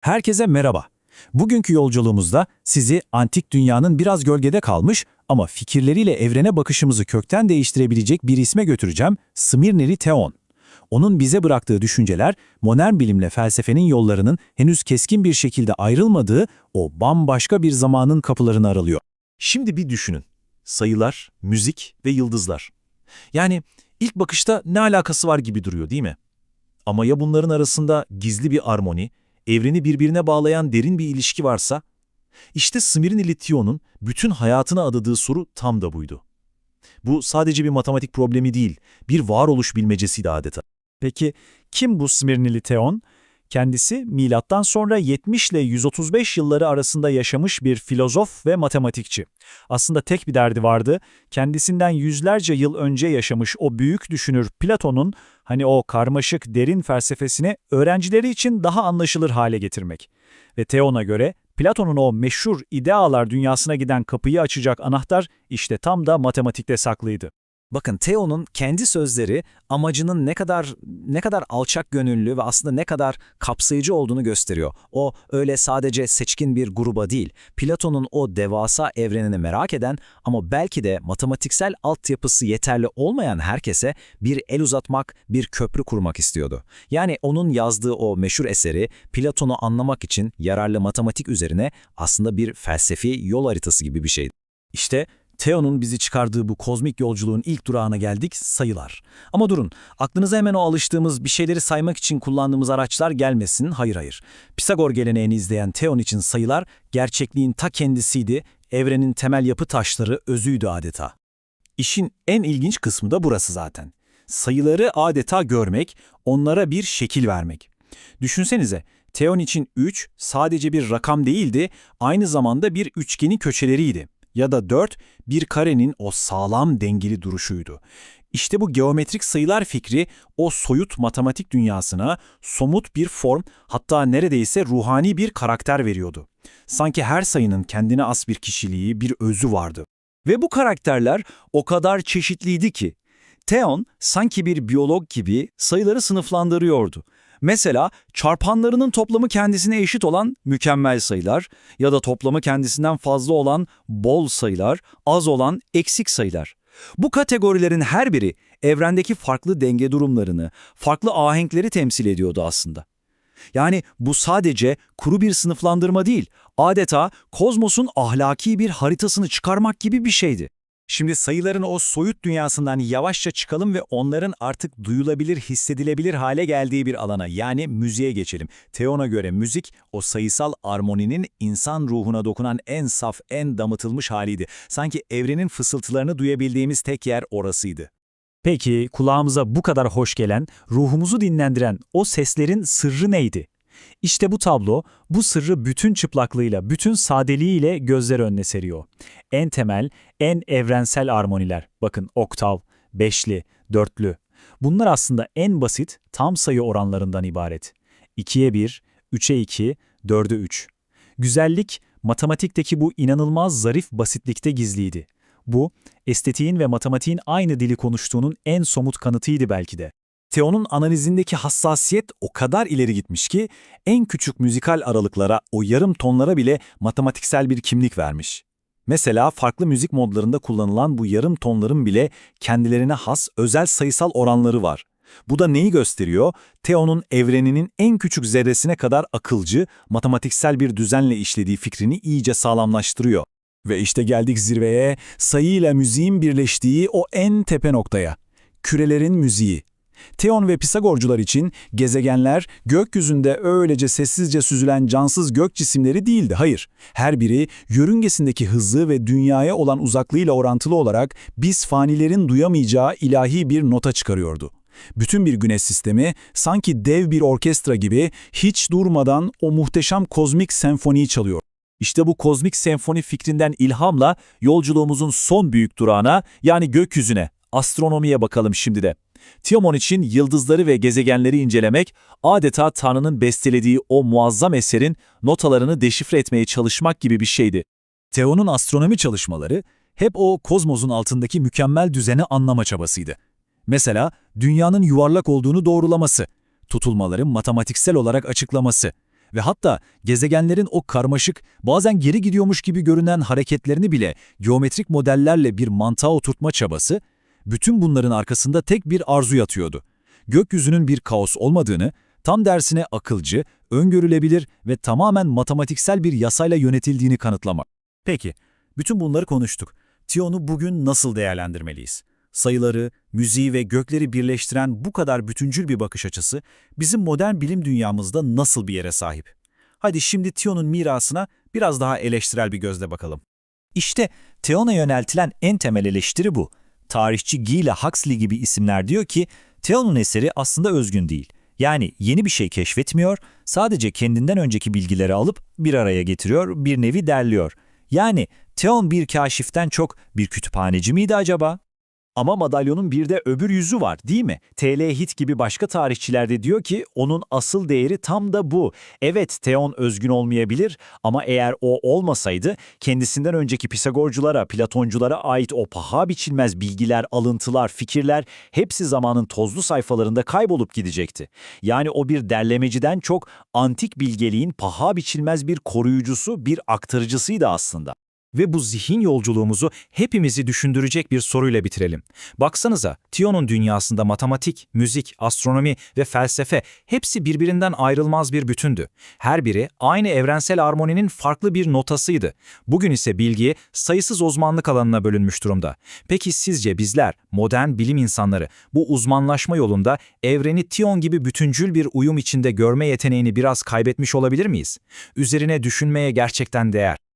Herkese merhaba. Bugünkü yolculuğumuzda sizi antik dünyanın biraz gölgede kalmış ama fikirleriyle evrene bakışımızı kökten değiştirebilecek bir isme götüreceğim, Smyrneli Theon. Onun bize bıraktığı düşünceler, modern bilimle felsefenin yollarının henüz keskin bir şekilde ayrılmadığı o bambaşka bir zamanın kapılarını aralıyor. Şimdi bir düşünün. Sayılar, müzik ve yıldızlar. Yani ilk bakışta ne alakası var gibi duruyor, değil mi? Ama ya bunların arasında gizli bir armoni, evreni birbirine bağlayan derin bir ilişki varsa? İşte Smyrneli Theon'un bütün hayatına adadığı soru tam da buydu. Bu sadece bir matematik problemi değil, bir varoluş bilmecesiydi adeta. Peki kim bu Smyrneli Theon? Kendisi milattan sonra 70 ile 135 yılları arasında yaşamış bir filozof ve matematikçi. Aslında tek bir derdi vardı. Kendisinden yüzlerce yıl önce yaşamış o büyük düşünür Platon'un o karmaşık derin felsefesini öğrencileri için daha anlaşılır hale getirmek. Ve Theon'a göre Platon'un o meşhur idealar dünyasına giden kapıyı açacak anahtar işte tam da matematikte saklıydı. Bakın Theo'nun kendi sözleri amacının ne kadar alçak gönüllü ve aslında ne kadar kapsayıcı olduğunu gösteriyor. O öyle sadece seçkin bir gruba değil, Platon'un o devasa evrenini merak eden ama belki de matematiksel altyapısı yeterli olmayan herkese bir el uzatmak, bir köprü kurmak istiyordu. Yani onun yazdığı o meşhur eseri Platon'u anlamak için yararlı matematik üzerine aslında bir felsefi yol haritası gibi bir şeydi. İşte Theon'un bizi çıkardığı bu kozmik yolculuğun ilk durağına geldik, sayılar. Ama durun, aklınıza hemen o alıştığımız bir şeyleri saymak için kullandığımız araçlar gelmesin, hayır. Pisagor geleneğini izleyen Theon için sayılar, gerçekliğin ta kendisiydi, evrenin temel yapı taşları, özüydü adeta. İşin en ilginç kısmı da burası zaten. Sayıları adeta görmek, onlara bir şekil vermek. Düşünsenize, Theon için 3 sadece bir rakam değildi, aynı zamanda bir üçgenin köşeleriydi. Ya da 4, bir karenin o sağlam dengeli duruşuydu. İşte bu geometrik sayılar fikri o soyut matematik dünyasına somut bir form, hatta neredeyse ruhani bir karakter veriyordu. Sanki her sayının kendine has bir kişiliği, bir özü vardı. Ve bu karakterler o kadar çeşitliydi ki, Theon sanki bir biyolog gibi sayıları sınıflandırıyordu. Mesela çarpanlarının toplamı kendisine eşit olan mükemmel sayılar ya da toplamı kendisinden fazla olan bol sayılar, az olan eksik sayılar. Bu kategorilerin her biri evrendeki farklı denge durumlarını, farklı ahenkleri temsil ediyordu aslında. Yani bu sadece kuru bir sınıflandırma değil, adeta kozmosun ahlaki bir haritasını çıkarmak gibi bir şeydi. Şimdi sayıların o soyut dünyasından yavaşça çıkalım ve onların artık duyulabilir, hissedilebilir hale geldiği bir alana, yani müziğe geçelim. Theon'a göre müzik, o sayısal armoninin insan ruhuna dokunan en saf, en damıtılmış haliydi. Sanki evrenin fısıltılarını duyabildiğimiz tek yer orasıydı. Peki, kulağımıza bu kadar hoş gelen, ruhumuzu dinlendiren o seslerin sırrı neydi? İşte bu tablo, bu sırrı bütün çıplaklığıyla, bütün sadeliğiyle gözler önüne seriyor. En temel, en evrensel armoniler. Bakın oktav, beşli, dörtlü. Bunlar aslında en basit tam sayı oranlarından ibaret. 2'ye 1, 3'e 2, 4'e 3. Güzellik, matematikteki bu inanılmaz zarif basitlikte gizliydi. Bu, estetiğin ve matematiğin aynı dili konuştuğunun en somut kanıtıydı belki de. Theon'un analizindeki hassasiyet o kadar ileri gitmiş ki en küçük müzikal aralıklara, o yarım tonlara bile matematiksel bir kimlik vermiş. Mesela farklı müzik modlarında kullanılan bu yarım tonların bile kendilerine has özel sayısal oranları var. Bu da neyi gösteriyor? Theon'un evreninin en küçük zerresine kadar akılcı, matematiksel bir düzenle işlediği fikrini iyice sağlamlaştırıyor. Ve işte geldik zirveye, sayıyla müziğin birleştiği o en tepe noktaya. Kürelerin müziği. Theon ve Pisagorcular için gezegenler gökyüzünde öylece sessizce süzülen cansız gök cisimleri değildi, hayır. Her biri yörüngesindeki hızı ve dünyaya olan uzaklığıyla orantılı olarak biz fanilerin duyamayacağı ilahi bir nota çıkarıyordu. Bütün bir güneş sistemi sanki dev bir orkestra gibi hiç durmadan o muhteşem kozmik senfoniyi çalıyor. İşte bu kozmik senfoni fikrinden ilhamla yolculuğumuzun son büyük durağına, yani gökyüzüne, astronomiye bakalım şimdi de. Theon için yıldızları ve gezegenleri incelemek, adeta Tanrı'nın bestelediği o muazzam eserin notalarını deşifre etmeye çalışmak gibi bir şeydi. Theon'un astronomi çalışmaları hep o kozmosun altındaki mükemmel düzeni anlama çabasıydı. Mesela dünyanın yuvarlak olduğunu doğrulaması, tutulmaları matematiksel olarak açıklaması Ve hatta gezegenlerin o karmaşık, bazen geri gidiyormuş gibi görünen hareketlerini bile geometrik modellerle bir mantığa oturtma çabası, bütün bunların arkasında tek bir arzu yatıyordu. Gökyüzünün bir kaos olmadığını, tam dersine akılcı, öngörülebilir ve tamamen matematiksel bir yasayla yönetildiğini kanıtlamak. Peki, bütün bunları konuştuk. Tion'u bugün nasıl değerlendirmeliyiz? Sayıları, müziği ve gökleri birleştiren bu kadar bütüncül bir bakış açısı bizim modern bilim dünyamızda nasıl bir yere sahip? Hadi şimdi Tion'un mirasına biraz daha eleştirel bir gözle bakalım. İşte Theon'a yöneltilen en temel eleştiri bu. Tarihçi Guy ile Huxley gibi isimler diyor ki, Theon'un eseri aslında özgün değil. Yani yeni bir şey keşfetmiyor, sadece kendinden önceki bilgileri alıp bir araya getiriyor, bir nevi derliyor. Yani Theon bir kaşiften çok bir kütüphaneci miydi acaba? Ama madalyonun bir de öbür yüzü var, değil mi? T.L. Hit gibi başka tarihçiler de diyor ki onun asıl değeri tam da bu. Evet, Theon özgün olmayabilir ama eğer o olmasaydı kendisinden önceki Pisagorculara, Platonculara ait o paha biçilmez bilgiler, alıntılar, fikirler hepsi zamanın tozlu sayfalarında kaybolup gidecekti. Yani o bir derlemeciden çok antik bilgeliğin paha biçilmez bir koruyucusu, bir aktarıcısıydı aslında. Ve bu zihin yolculuğumuzu hepimizi düşündürecek bir soruyla bitirelim. Baksanıza, Tion'un dünyasında matematik, müzik, astronomi ve felsefe hepsi birbirinden ayrılmaz bir bütündü. Her biri aynı evrensel armoninin farklı bir notasıydı. Bugün ise bilgi sayısız uzmanlık alanına bölünmüş durumda. Peki sizce bizler, modern bilim insanları, bu uzmanlaşma yolunda evreni Tion gibi bütüncül bir uyum içinde görme yeteneğini biraz kaybetmiş olabilir miyiz? Üzerine düşünmeye gerçekten değer.